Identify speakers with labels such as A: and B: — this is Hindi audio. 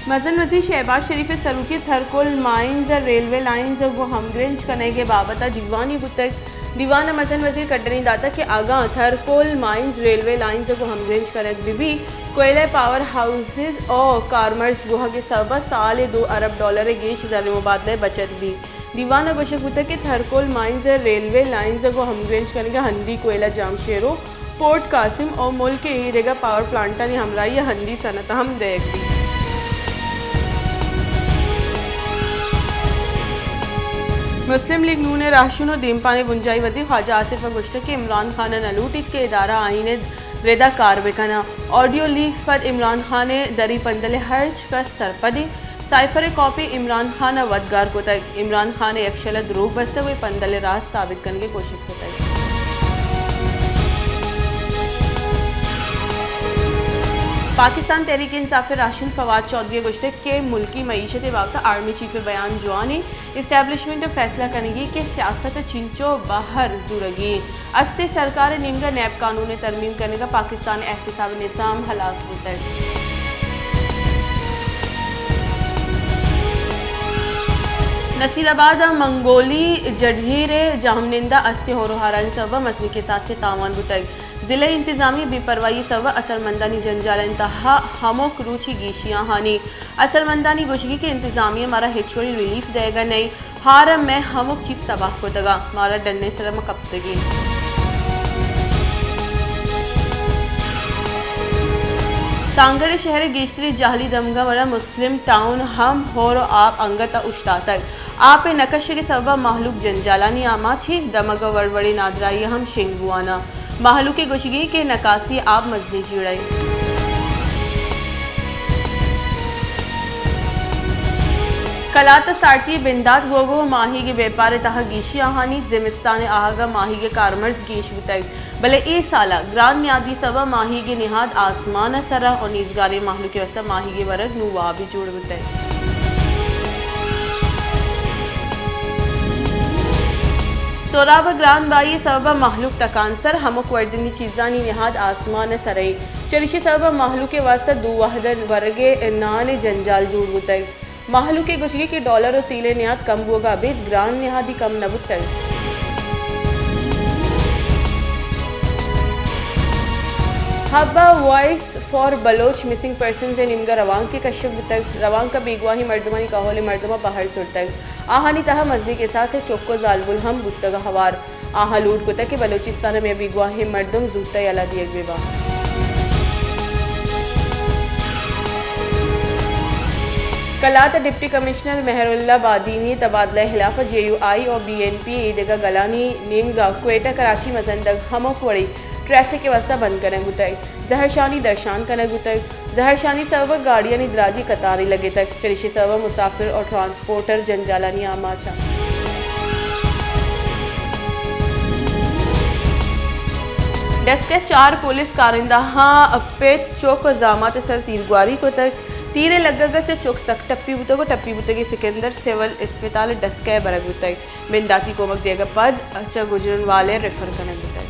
A: मजन वज़ीर शहबाज शरीफ सरूकी थरकोल माइंस रेलवे लाइन्स वो हमग्रेंज कने के बाबत दीवानी गुतक दीवाना मजन वज़ीर कटनी दाता के आगा थरकोल माइंस रेलवे लाइन्स को हमग्रेंज कनेक भी कोयला पावर हाउसेज और कार्मर्स गुहा के सबा साल $2 अरब गेश ज़र मुबादले बचत भी दीवाना गोशक होता कि थरकोल माइंस रेलवे लाइन्स को हमग्रेंज करने का हंदी कोयला जामशेरो पोर्ट कासिम और मुल्क के हीरेगा पावर प्लांटा ने हमराई हंदी सनत हम देख दी। मुस्लिम लीग नून ने राशन और दीमपाने बुंजाई वजीर ख्वाजा आसिफ गुश्त के इमरान खान नलूटित के इदारा आईने रेदा कारबेकना ऑडियो लीक्स पर इमरान खान ने दरी पंदले हर्ज का सरपदी साइफर कॉपी इमरान खान वदगार को तक इमरान खान ने यक्षल द्रोग बसते हुए पंदले राज साबित करने की कोशिश को तक पाकिस्तान तहरीक इंसाफ राशिद फवाद चौधरी गुश्ते के मुल्की मईशत वक्त आर्मी चीफ बयान जवानी इस्टेब्लिशमेंट फैसला करेंगी कि सियासत चिंचो बाहर जुड़गी अस्ते सरकार निमगा नैब कानून तरमीम करने का पाकिस्तान एहतसाब निज़ाम हलाक होता है। नसीराबाद मंगोली जडीरे जहमनिंदा अस्ते होरोहारान सब मसली के साथ से तावान बुतक जिले इंतजामी बेपरवाही सब असरमंदानी जंजाल इंतहा हमोक रूची गीशियाँ हानि असरमंदानी गुशगी के इंतजामी हमारा हिचवड़ी रिलीफ देगा नहीं हार में हमोक चीज तबाह को दगा मारा डरने सरम कप्तगी सांगड़े शहर गेश्तरी जाहली दमगा वाला मुस्लिम टाउन हम होर आप अंगता उश्ता तक आप नकश के सबब माहलूक जंजालानी आमा छी दमग वड़वड़ी नादराई हम शेंगुआना माहलू के गुशगी के नकासी आप मजदी जुड़ाई कलात साटी बिंदात गोगो माही के व्यापार तह गीशी आहानी जिमिस्तान आहगा माही के कारमर्स गीश बुतक भले ए साला ग्रान न्यादी सबा माही के निहाद आसमान सरा और नीजगारे माहलू के वसा माही के वर्ग नुवा भी जुड़ बुतक सोराब ग्रान बाई सबा माहलूक तकानसर हमक वर्दनी चीज़ानी निहाद आसमान सरई चलिशी सबा माहलू के वास्ता दो वहदन वर्गे नान जंजाल जुड़ बुतक माहलू के गुशगी के डॉलर और तीले निहाद कम होगा बेद ग्रान निहादी कम न बुतक हब्बा voice for Baloch missing person से निमगा रवांग के कश्यप बुतक रवांग का बेगवाही मर्दमानी काहोले मर्दमा बाहर सुरतक आहानी तहा मजदी के साथ से चौको जालबुल हम बुतगा हवार आहा लूट कुतक के बलोचिस्तान में बेगवाही मर्दम जूता अला दिए बेबा कलात डिप्टी कमिश्नर मेहरुल्ला बादीनी तबादला खिलाफ JUI और BNP ईदगा गलानी निमगा क्वेटा कराची मजंदग हमक वड़ी ट्रैफिक के वास्ता बंद करें गुतक जहरशानी दर्शान करें गुतक जहरशानी सबब गाड़ियाँ निदराजी कतारी लगे तक चलिशी सबब मुसाफिर और ट्रांसपोर्टर जंजालानी आमाचा डेस्क 4 पुलिस कारिंदा पे चौक जामात सर तीरगुआरी को तक तीरे लगगा चौक सक टप्पी बुतगो टप्पी बुतगी सिकंदर सिविल अस्पताल डस्के बरग बुतक बिंदाती कोमक देगा पद अच्छा गुजरन वाले रेफर करने बुतक